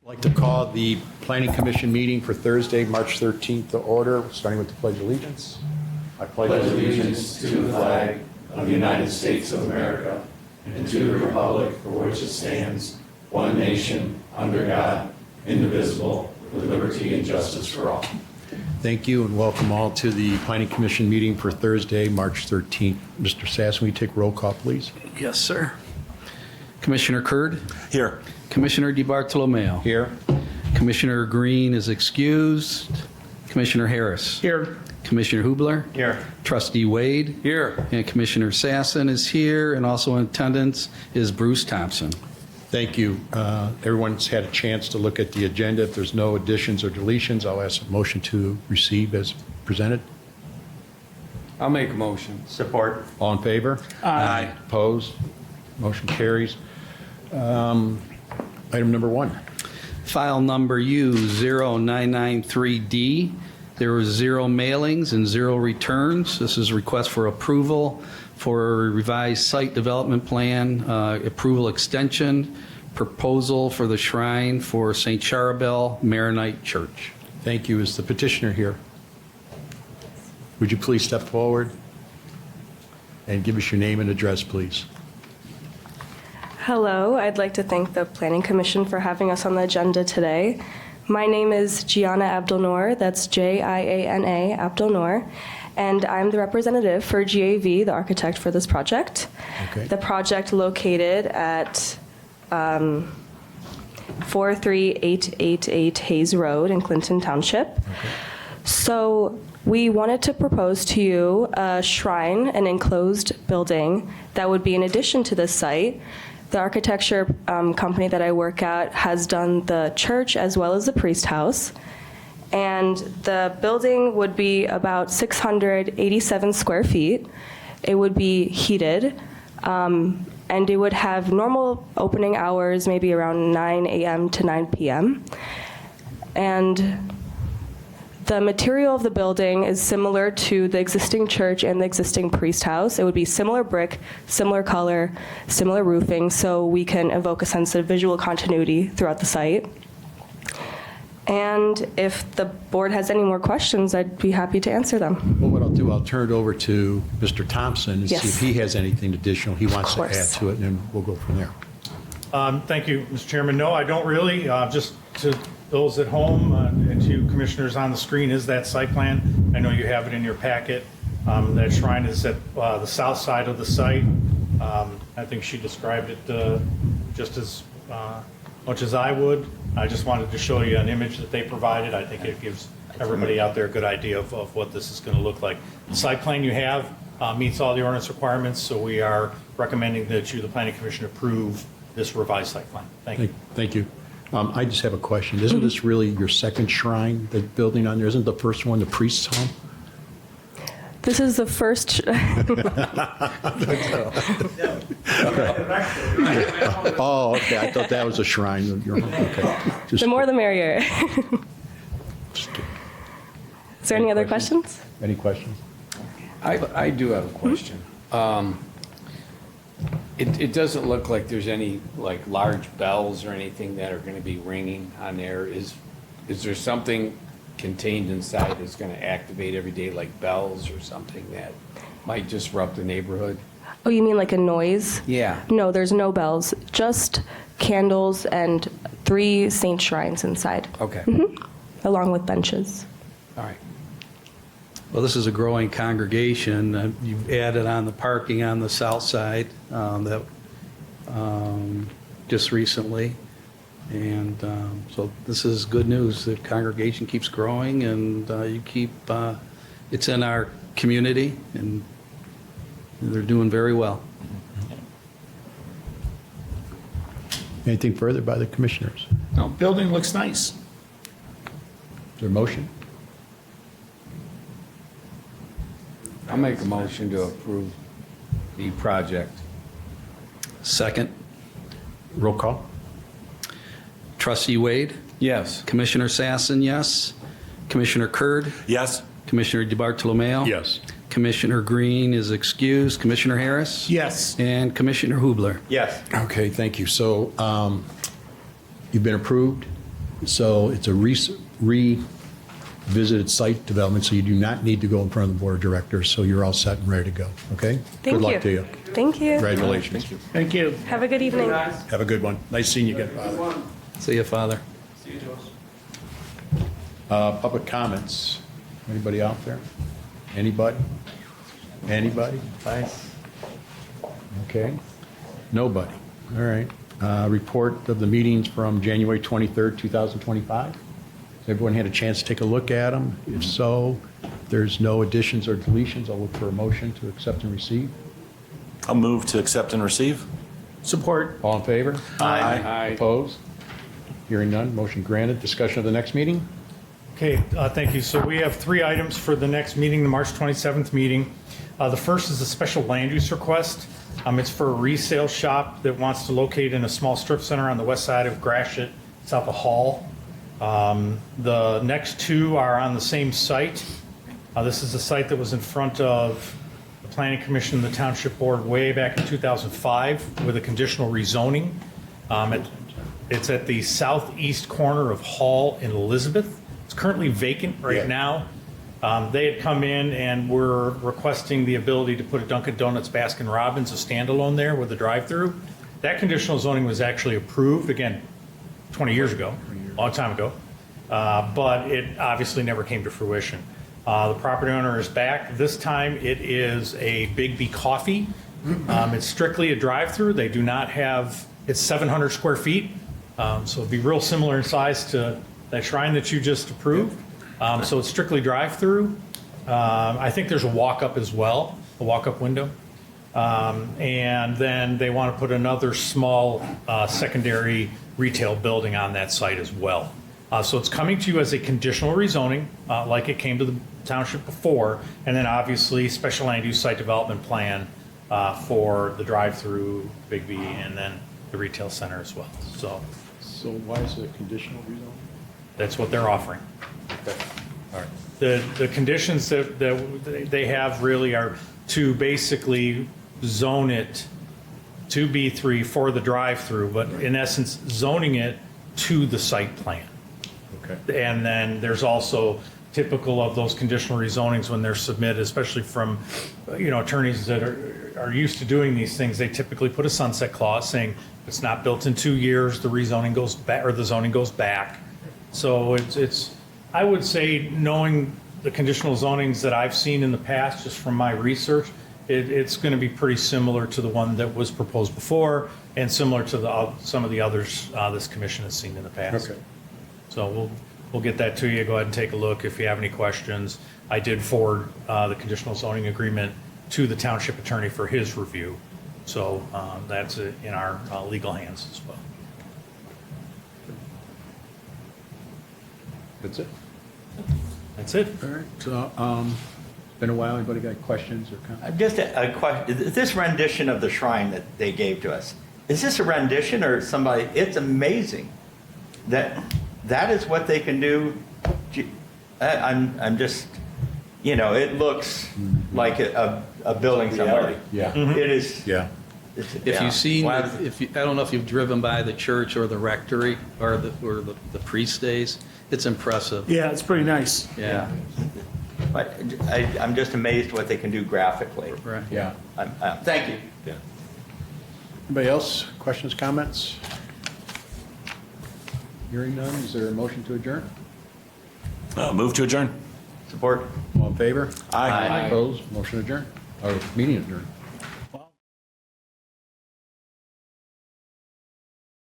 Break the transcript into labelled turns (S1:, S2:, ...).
S1: I'd like to call the Planning Commission meeting for Thursday, March 13th to order, starting with the Pledge of Allegiance. I pledge
S2: allegiance to the flag of the United States of America and to the republic for which it stands, one nation, under God, indivisible, with liberty and justice for all.
S1: Thank you and welcome all to the Planning Commission meeting for Thursday, March 13th. Mr. Sass, will you take roll call, please?
S3: Yes, sir. Commissioner Kurd?
S1: Here.
S3: Commissioner DiBartolomeo?
S1: Here.
S3: Commissioner Green is excused. Commissioner Harris?
S1: Here.
S3: Commissioner Hubler?
S1: Here.
S3: Trustee Wade?
S1: Here.
S3: And Commissioner Sassen is here, and also in attendance is Bruce Thompson.
S1: Thank you. Everyone's had a chance to look at the agenda. If there's no additions or deletions, I'll ask a motion to receive as presented.
S4: I'll make a motion.
S1: Support. All in favor? Aye. Opposed? Motion carries. Item number 1.
S3: File number U0993D. There were 0 mailings and 0 returns. This is a request for approval for a revised site development plan, approval extension, proposal for the shrine for St. Charabel Maronite Church.
S1: Thank you. Is the petitioner here? Would you please step forward and give us your name and address, please?
S5: Hello, I'd like to thank the Planning Commission for having us on the agenda today. My name is Gianna Abdelnour, that's Jiana Abdelnour, and I'm the representative for GAV, the architect for this project.
S1: Okay.
S5: The project located at 43888 Hayes Road in Clinton Township.
S1: Okay.
S5: So we wanted to propose to you a shrine, an enclosed building that would be in addition to this site. The architecture company that I work at has done the church as well as the priest house. And the building would be about 687 square feet. It would be heated, and it would have normal opening hours, maybe around 9 a.m. to 9 p.m. And the material of the building is similar to the existing church and the existing priest house. It would be similar brick, similar color, similar roofing, so we can evoke a sense of visual continuity throughout the site. And if the board has any more questions, I'd be happy to answer them.
S1: Well, what I'll do, I'll turn it over to Mr. Thompson and
S5: Yes.
S1: see if he has anything additional he wants to add
S5: course.
S1: to it, and then we'll go from there.
S6: Thank you, Mr. Chairman. No, I don't really. Just to those at home and to commissioners on the screen is that site plan. I know you have it in your packet. That shrine is at the south side of the site. I think she described it just as much as I would. I just wanted to show you an image that they provided. I think it gives everybody out there a good idea of what this is going to look like. The site plan you have meets all the ordinance requirements, so we are recommending that you, the Planning Commission, approve this revised site plan. Thank you.
S1: Thank you. I just have a question. Isn't this really your second shrine, the building on there? Isn't the first one the priest's home?
S5: This is the first.
S1: Oh, okay. I thought that was a shrine. Okay. Just-
S5: The more the merrier. Is there any other questions?
S1: Any questions?
S4: I do have a question. It doesn't look like there's any like large bells or anything that are going to be ringing on there. Is there something contained inside that's going to activate every day, like bells or something that might disrupt the neighborhood?
S5: Oh, you mean like a noise?
S4: Yeah.
S5: No, there's no bells, just candles and 3 saint shrines inside,
S4: Okay.
S5: along with benches.
S4: All right.
S3: Well, this is a growing congregation. You've added on the parking on the south side that just recently. And so this is good news. The congregation keeps growing, and you keep, it's in our community, and they're doing very well.
S1: Anything further by the commissioners?
S2: No, building looks nice.
S1: Is there a motion?
S4: I'll make a motion to approve the project.
S3: Second,
S1: Roll call?
S3: Trustee Wade,
S4: Yes.
S3: Commissioner Sassen, yes. Commissioner Kurd,
S2: Yes.
S3: Commissioner DiBartolomeo.
S1: Yes.
S3: Commissioner Green is excused. Commissioner Harris?
S6: Yes.
S3: And Commissioner Hubler.
S2: Yes.
S1: Okay, thank you. So you've been approved. So it's a revisited site development, so you do not need to go in front of the board of directors, so you're all set and ready to go, okay?
S5: Thank
S1: Good luck
S5: you.
S1: to you.
S5: Thank you.
S1: Congratulations.
S6: Thank you.
S5: Have a good evening.
S1: Have a good one. Nice seeing you again, Father.
S3: See you, Father.
S1: Public comments. Anybody out there? Anybody? Anybody? Okay. Nobody. All right. Report of the meetings from January 23rd, 2025. Has everyone had a chance to take a look at them? If so, if there's no additions or deletions, I'll look for a motion to accept and receive.
S7: I'll move to accept and receive.
S6: Support.
S1: All in favor?
S4: Aye.
S1: Opposed? Hearing none, motion granted. Discussion of the next meeting?
S6: Okay, thank you. So we have 3 items for the next meeting, the March 27th meeting. The first is a special land use request. It's for a resale shop that wants to locate in a small strip center on the west side of Gratiot, south of Hall. The next 2 are on the same site. This is a site that was in front of the Planning Commission and the Township Board way back in 2005 with a conditional rezoning. It's at the southeast corner of Hall and Elizabeth. It's currently vacant right now. They had come in and were requesting the ability to put a Dunkin' Donuts Baskin Robbins, a standalone there with a drive-through. That conditional zoning was actually approved, again, 20 years ago, a long time ago, but it obviously never came to fruition. The property owner is back. This time it is a Big B Coffee. It's strictly a drive-through. They do not have, it's 700 square feet, so it'd be real similar in size to that shrine that you just approved. So it's strictly drive-through. I think there's a walk-up as well, a walk-up window. And then they want to put another small secondary retail building on that site as well. So it's coming to you as a conditional rezoning, like it came to the township before, and then obviously special land use site development plan for the drive-through Big B and then the retail center as well. So
S1: So why is it a conditional rezone?
S6: that's what they're offering.
S1: Okay. All right.
S6: The conditions that they have really are to basically zone it to B3 for the drive-through, but in essence, zoning it to the site plan.
S1: Okay.
S6: And then there's also typical of those conditional rezonings when they're submitted, especially from, attorneys that are used to doing these things, they typically put a sunset clause saying if it's not built in 2 years, the rezoning goes back, or the zoning goes back. So it's, I would say, knowing the conditional zonings that I've seen in the past, just from my research, it's going to be pretty similar to the one that was proposed before and similar to some of the others this commission has seen in the past.
S1: Okay.
S6: So we'll get that to you. Go ahead and take a look if you have any questions. I did forward the conditional zoning agreement to the township attorney for his review. So that's in our legal hands as well.
S1: That's it?
S6: That's it.
S1: All right. So, it's been a while. Anybody got questions or comments?
S8: Just a question, this rendition of the shrine that they gave to us, is this a rendition or somebody, it's amazing that is what they can do. I'm just, it looks like a building somewhere.
S1: Yeah.
S8: It is.
S1: Yeah.
S3: If you've seen,
S8: Wow.
S3: I don't know if you've driven by the church or the rectory or the priest stays, it's impressive.
S9: Yeah, it's pretty nice.
S3: Yeah,
S8: But I'm just amazed what they can do graphically.
S3: right.
S1: Yeah.
S8: Thank you.
S1: Yeah. Anybody else? Questions, comments? Hearing none, is there a motion to adjourn?
S7: Move to adjourn.
S8: Support.
S1: All in favor?
S7: Aye.
S1: Opposed? Motion adjourned. Or meeting adjourned.